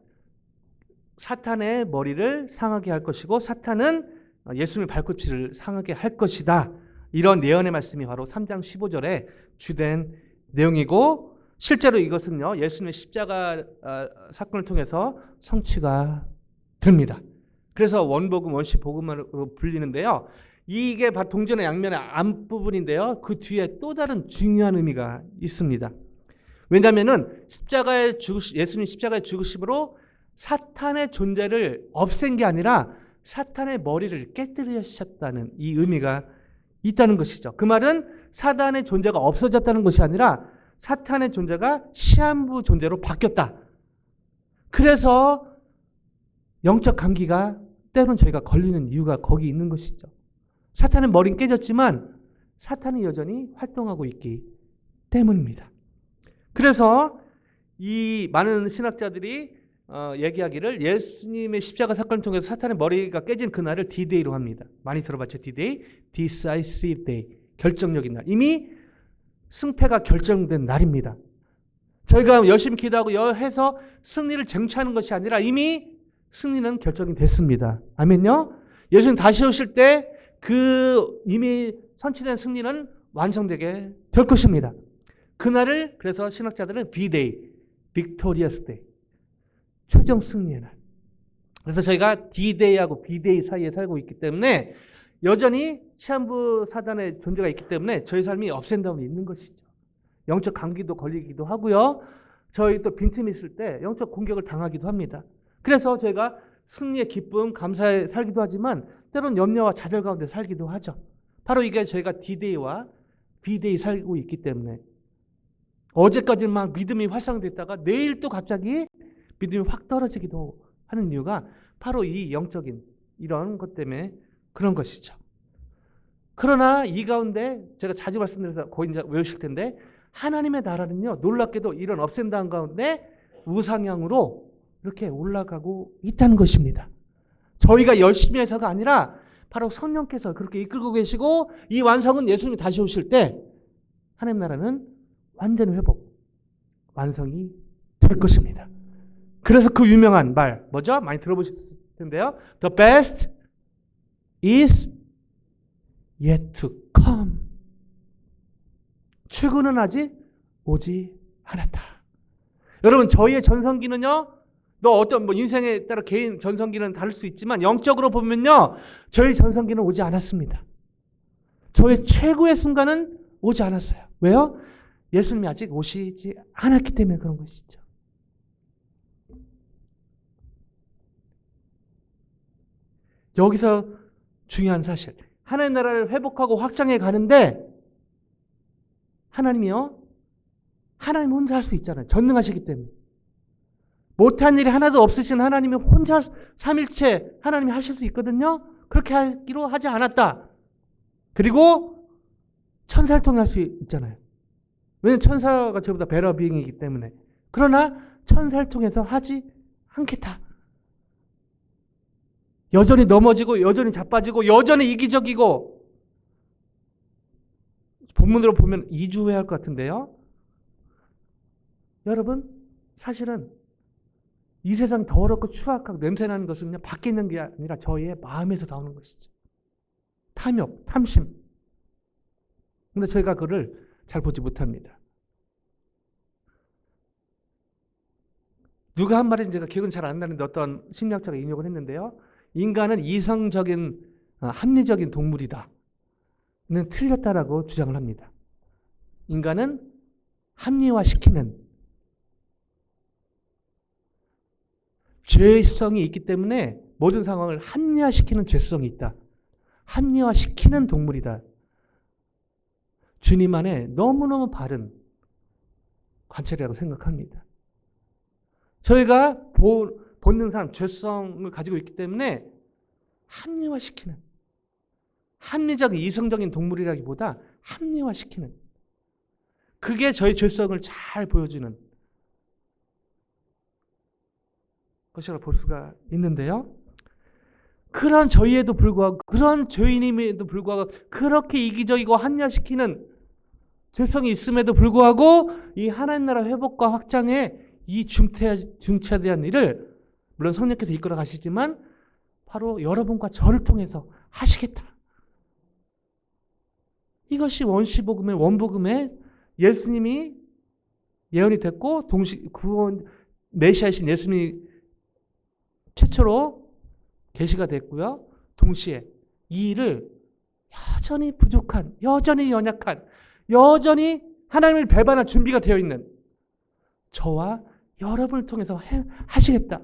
사탄의 머리를 상하게 할 것이고 사탄은 예수님의 발꿈치를 상하게 할 것이다. 이런 예언의 말씀이 바로 3장 15절의 주된 내용이고, 실제로 이것은요, 예수님의 십자가 사건을 통해서 성취가 됩니다. 그래서 원복음, 원시복음으로 불리는데요. 이게 바로 동전의 양면의 앞부분인데요. 그 뒤에 또 다른 중요한 의미가 있습니다. 왜냐하면 예수님 십자가의 죽으심으로 사탄의 존재를 없앤 게 아니라 사탄의 머리를 깨뜨리셨다는 이 의미가 있다는 것이죠. 그 말은 사탄의 존재가 없어졌다는 것이 아니라 사탄의 존재가 시한부 존재로 바뀌었다. 그래서 영적 감기가 때로는 저희가 걸리는 이유가 거기 있는 것이죠. 사탄의 머리는 깨졌지만 사탄이 여전히 활동하고 있기 때문입니다. 그래서 이 많은 신학자들이 얘기하기를 예수님의 십자가 사건을 통해서 사탄의 머리가 깨진 그날을 D-Day로 합니다. 많이 들어봤죠? D-Day, Decisive Day, 결정적인 날. 이미 승패가 결정된 날입니다. 저희가 열심히 기도하고 해서 승리를 쟁취하는 것이 아니라 이미 승리는 결정이 됐습니다. 아멘요? 예수님 다시 오실 때 그 이미 선취된 승리는 완성되게 될 것입니다. 그날을 그래서 신학자들은 V-Day, Victorious Day, 최종 승리의 날. 그래서 저희가 D-Day하고 V-Day 사이에 살고 있기 때문에 여전히 치안부 사단의 존재가 있기 때문에 저희 삶이 업앤다운이 있는 것이죠. 영적 감기도 걸리기도 하고요. 저희 또 빈틈이 있을 때 영적 공격을 당하기도 합니다. 그래서 저희가 승리의 기쁨, 감사에 살기도 하지만 때로는 염려와 좌절 가운데 살기도 하죠. 바로 이게 저희가 D-Day와 V-Day 살고 있기 때문에 어제까지는 막 믿음이 활성됐다가 내일 또 갑자기 믿음이 확 떨어지기도 하는 이유가 바로 이 영적인 이런 것 때문에 그런 것이죠. 그러나 이 가운데 제가 자주 말씀드려서 거의 이제 외우실 텐데 하나님의 나라는요 놀랍게도 이런 업앤다운 가운데 우상향으로 이렇게 올라가고 있다는 것입니다. 저희가 열심히 해서가 아니라 바로 성령께서 그렇게 이끌고 계시고 이 완성은 예수님이 다시 오실 때 하나님 나라는 완전 회복, 완성이 될 것입니다. 그래서 그 유명한 말 뭐죠? 많이 들어보셨을 텐데요. The best is yet to come. 최고는 아직 오지 않았다. 여러분 저희의 전성기는요. 너 어떤 인생에 따라 개인 전성기는 다를 수 있지만 영적으로 보면요. 저희 전성기는 오지 않았습니다. 저의 최고의 순간은 오지 않았어요. 왜요? 예수님이 아직 오시지 않았기 때문에 그런 것이죠. 여기서 중요한 사실. 하나님 나라를 회복하고 확장해 가는데 하나님이요. 하나님 혼자 할 수 있잖아요. 전능하시기 때문에. 못한 일이 하나도 없으신 하나님이 혼자 삼일체 하나님이 하실 수 있거든요. 그렇게 하기로 하지 않았다. 그리고 천사를 통해 할 수 있잖아요. 왜냐하면 천사가 저보다 베러 비잉이기 때문에. 그러나 천사를 통해서 하지 않겠다. 여전히 넘어지고 여전히 자빠지고 여전히 이기적이고 본문으로 보면 이주해야 할 것 같은데요. 여러분 사실은 이 세상 더럽고 추악하고 냄새나는 것은 그냥 밖에 있는 게 아니라 저희의 마음에서 나오는 것이죠. 탐욕, 탐심. 근데 저희가 그를 잘 보지 못합니다. 누가 한 말인지 제가 기억은 잘 안 나는데 어떤 심리학자가 인용을 했는데요. 인간은 이성적인 합리적인 동물이다. 는 틀렸다라고 주장을 합니다. 인간은 합리화시키는 죄성이 있기 때문에 모든 상황을 합리화시키는 죄성이 있다. 합리화시키는 동물이다. 주님 안에 너무너무 바른 관찰이라고 생각합니다. 저희가 본능상 죄성을 가지고 있기 때문에 합리화시키는 합리적인 이성적인 동물이라기보다 합리화시키는 그게 저희 죄성을 잘 보여주는 것이라고 볼 수가 있는데요. 그런 저희에도 불구하고 그런 죄인임에도 불구하고 그렇게 이기적이고 합리화시키는 죄성이 있음에도 불구하고 이 하나님 나라 회복과 확장에 이 중차대한 일을 물론 성령께서 이끌어 가시지만 바로 여러분과 저를 통해서 하시겠다. 이것이 원시복음의 원복음의 예수님이 예언이 됐고 구원 메시아이신 예수님이 최초로 계시가 됐고요. 동시에 이 일을 여전히 부족한, 여전히 연약한, 여전히 하나님을 배반할 준비가 되어 있는 저와 여러분을 통해서 하시겠다.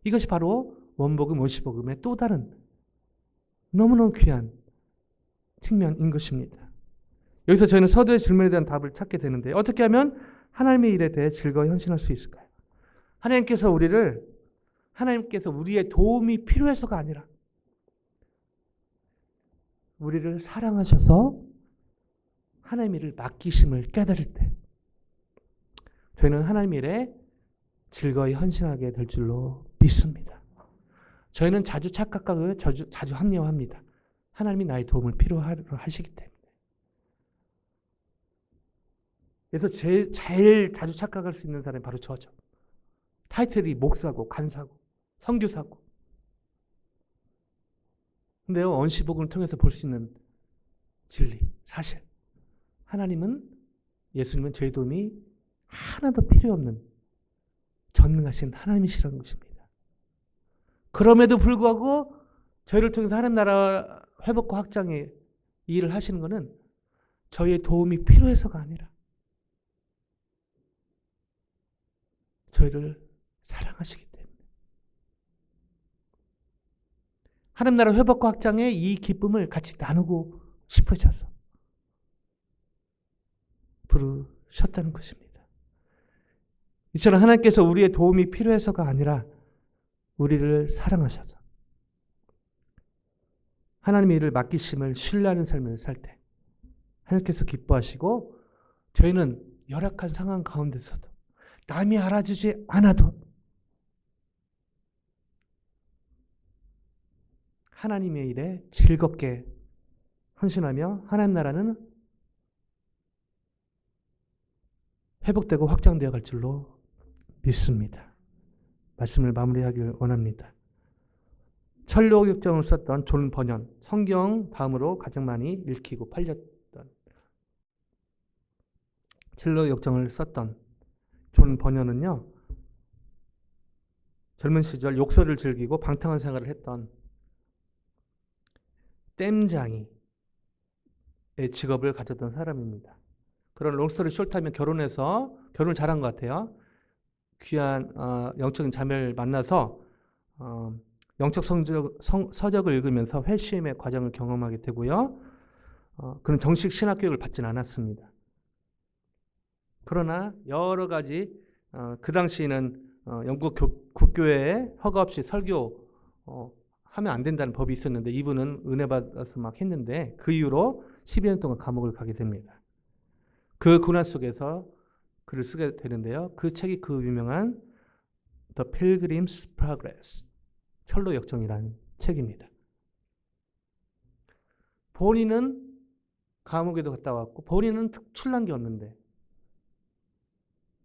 이것이 바로 원복음, 원시복음의 또 다른 너무너무 귀한 측면인 것입니다. 여기서 저희는 서두의 질문에 대한 답을 찾게 되는데 어떻게 하면 하나님의 일에 대해 즐거이 헌신할 수 있을까요? 하나님께서 우리의 도움이 필요해서가 아니라 우리를 사랑하셔서 하나님의 일을 맡기심을 깨달을 때 저희는 하나님의 일에 즐거이 헌신하게 될 줄로 믿습니다. 저희는 자주 착각하고 자주 합리화합니다. 하나님이 나의 도움을 필요로 하시기 때문에. 그래서 제일 자주 착각할 수 있는 사람이 바로 저죠. 타이틀이 목사고 간사고 선교사고. 근데요, 언시복음을 통해서 볼 수 있는 진리, 사실. 예수님은 저희 도움이 하나도 필요 없는 전능하신 하나님이시라는 것입니다. 그럼에도 불구하고 저희를 통해서 하나님 나라 회복과 확장의 일을 하시는 것은 저희의 도움이 필요해서가 아니라 저희를 사랑하시기 때문에. 하나님 나라 회복과 확장의 이 기쁨을 같이 나누고 싶으셔서 부르셨다는 것입니다. 이처럼 하나님께서 우리의 도움이 필요해서가 아니라 우리를 사랑하셔서 하나님의 일을 맡기심을 신뢰하는 삶을 살 때 하나님께서 기뻐하시고 저희는 열악한 상황 가운데서도 남이 알아주지 않아도 하나님의 일에 즐겁게 헌신하며 하나님 나라는 회복되고 확장되어 갈 줄로 믿습니다. 말씀을 마무리하길 원합니다. 철로역정을 썼던 존 버년, 성경 다음으로 가장 많이 읽히고 팔렸던 철로역정을 썼던 존 버년은요, 젊은 시절 욕설을 즐기고 방탕한 생활을 했던 댐장이의 직업을 가졌던 사람입니다. 그런 롱스토리 숏하면 결혼을 잘한 것 같아요. 귀한 영적인 자매를 만나서 영적 서적을 읽으면서 회심의 과정을 경험하게 되고요. 그런 정식 신학교육을 받지는 않았습니다. 그러나 여러 가지 그 당시에는 영국 국교회에 허가 없이 설교 하면 안 된다는 법이 있었는데 이분은 은혜 받아서 막 했는데 그 이후로 12년 동안 감옥을 가게 됩니다. 그 고난 속에서 글을 쓰게 되는데요. 그 책이 그 유명한 The Pilgrim's Progress, 철로 역정이라는 책입니다. 본인은 감옥에도 갔다 왔고 본인은 특출난 게 없는데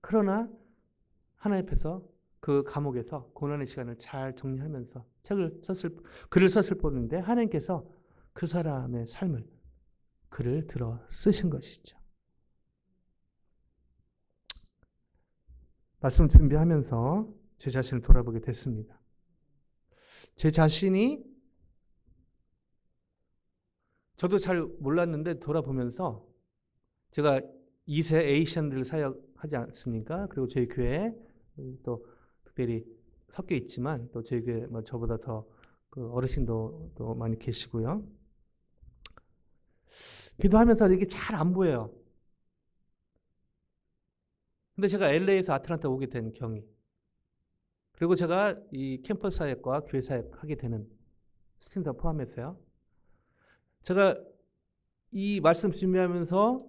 그러나 하나님 앞에서 그 감옥에서 고난의 시간을 잘 정리하면서 글을 썼을 뿐인데 하나님께서 그 사람의 삶을 글을 들어 쓰신 것이죠. 말씀 준비하면서 제 자신을 돌아보게 됐습니다. 제 자신이 저도 잘 몰랐는데 돌아보면서 제가 2세 에이시안들을 사역하지 않습니까? 그리고 저희 교회에 또 특별히 섞여 있지만 또 저희 교회 저보다 더 그 어르신도 또 많이 계시고요. 기도하면서 이게 잘 안 보여요. 근데 제가 LA에서 아틀란타 오게 된 경위, 그리고 제가 이 캠퍼스 사역과 교회 사역 하게 되는 스탠드 포함해서요. 제가 이 말씀 준비하면서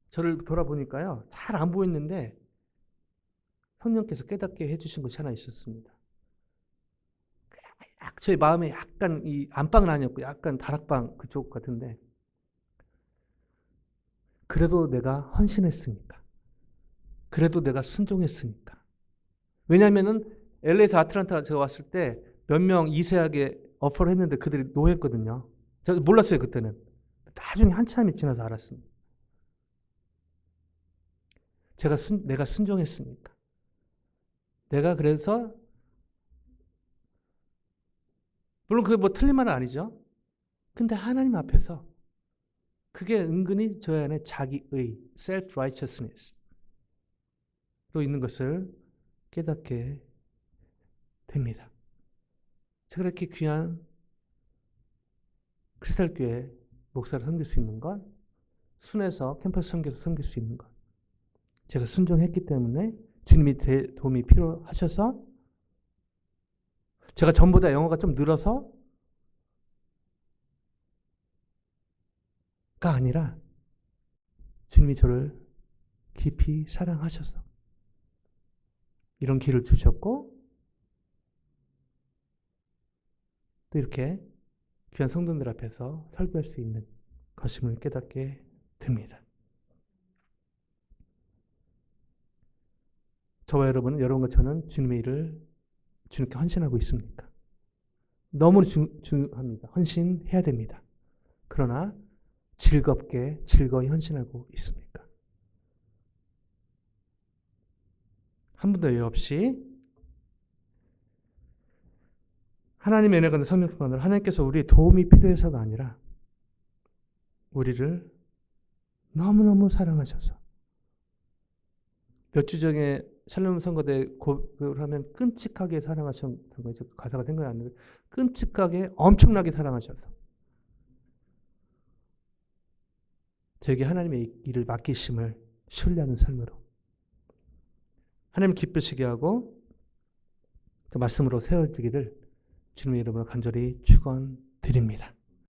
저를 돌아보니까요. 잘 안 보였는데 성령께서 깨닫게 해주신 것이 하나 있었습니다. 저희 마음에 약간 이 안방은 아니었고 약간 다락방 그쪽 같은데 그래도 내가 헌신했으니까. 그래도 내가 순종했으니까. 왜냐하면은 LA에서 아틀란타 제가 왔을 때 몇 명 이세하게 어퍼를 했는데 그들이 노했거든요. 제가 몰랐어요 그때는. 나중에 한참이 지나서 알았습니다. 내가 순종했으니까. 내가 그래서 물론 그게 뭐 틀린 말은 아니죠. 근데 하나님 앞에서 그게 은근히 저 안에 자기의 self-righteousness로 있는 것을 깨닫게 됩니다. 제가 이렇게 귀한 크리스탈교회 목사를 섬길 수 있는 건 순에서 캠퍼스 선교를 섬길 수 있는 건 제가 순종했기 때문에 주님이 도움이 필요하셔서 제가 전보다 영어가 좀 늘어서가 아니라 주님이 저를 깊이 사랑하셔서 이런 기회를 주셨고 또 이렇게 귀한 성도들 앞에서 설교할 수 있는 것임을 깨닫게 됩니다. 저와 여러분은 여러분과 저는 주님의 일을 주님께 헌신하고 있습니까? 너무 중요합니다. 헌신해야 됩니다. 그러나 즐거이 헌신하고 있습니까? 한 분도 여유 없이 하나님의 은혜 가운데 성령 충만으로 하나님께서 우리의 도움이 필요해서가 아니라 우리를 너무너무 사랑하셔서 몇 주 전에 샬롬 선거대 고백을 하면 끔찍하게 사랑하신 거죠. 가사가 생각이 안 나는데 끔찍하게 엄청나게 사랑하셔서 저에게 하나님의 일을 맡기심을 신뢰하는 삶으로 하나님 기쁘시게 하고 그 말씀으로 세워지기를 주님의 이름으로 간절히 축원드립니다.